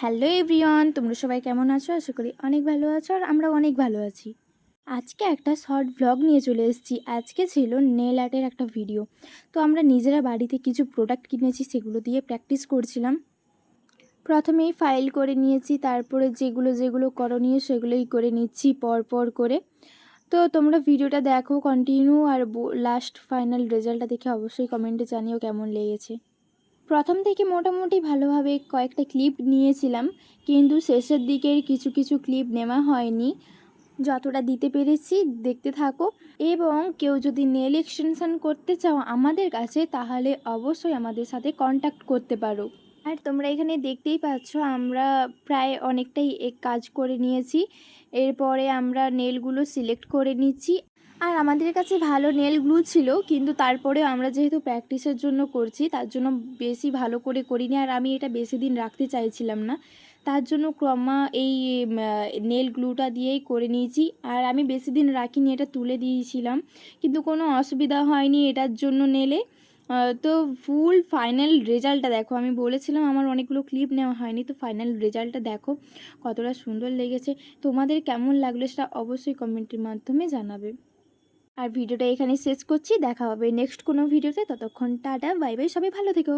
Hello everyone, তোমরা সবাই কেমন আছো? আশা করি অনেক ভালো আছো আর আমরা অনেক ভালো আছি। আজকে একটা শর্ট ভ্লগ নিয়ে চলে এসেছি। আজকে ছিল নেল আর্টের একটা ভিডিও। তো আমরা নিজেরা বাড়িতে কিছু প্রোডাক্ট কিনেছি, সেগুলো দিয়ে প্র্যাকটিস করছিলাম। প্রথমেই ফাইল করে নিয়েছি, তারপরে যেগুলো যেগুলো করণীয় সেগুলোই করে নিচ্ছি পর করে। তো তোমরা ভিডিওটা দেখো কন্টিনিউ, আর লাস্ট ফাইনাল রেজাল্টটা দেখে অবশ্যই কমেন্টে জানিও কেমন লেগেছে। প্রথম থেকে মোটামুটি ভালোভাবে কয়েকটা ক্লিপ নিয়েছিলাম, কিন্তু শেষের দিকের কিছু কিছু ক্লিপ নেওয়া হয়নি। যতটা দিতে পেরেছি দেখতে থাকো, এবং কেউ যদি নেল এক্সটেনশন করতে চাও আমাদের কাছে, তাহলে অবশ্যই আমাদের সাথে কন্ট্যাক্ট করতে পারো। আর তোমরা এখানে দেখতেই পাচ্ছ আমরা প্রায় অনেকটাই কাজ করে নিয়েছি। এরপরে আমরা নেলগুলো সিলেক্ট করে নিচ্ছি। আর আমাদের কাছে ভালো নেল গ্লু ছিল, কিন্তু তারপরে আমরা যেহেতু প্র্যাকটিসের জন্য করছি তার জন্য বেশি ভালো করে করিনি, আর আমি এটা বেশি দিন রাখতে চাইছিলাম না। তার জন্য ক্রমা এই নেল গ্লুটা দিয়েই করে নিয়েছি। আর আমি বেশি দিন রাখিনি, এটা তুলে দিয়েছিলাম, কিন্তু কোনো অসুবিধা হয়নি এটার জন্য নেলে। তো ফুল ফাইনাল রেজাল্টটা দেখো। আমি বলেছিলাম আমার অনেকগুলো ক্লিপ নেওয়া হয়নি, তো ফাইনাল রেজাল্টটা দেখো কতটা সুন্দর লেগেছে। তোমাদের কেমন লাগলো সেটা অবশ্যই কমেন্টের মাধ্যমে জানাবে। আর ভিডিওটা এখানে শেষ করছি, দেখা হবে নেক্সট কোনো ভিডিওতে। ততক্ষণ টাটা, বাই বাই, সবাই ভালো থেকো।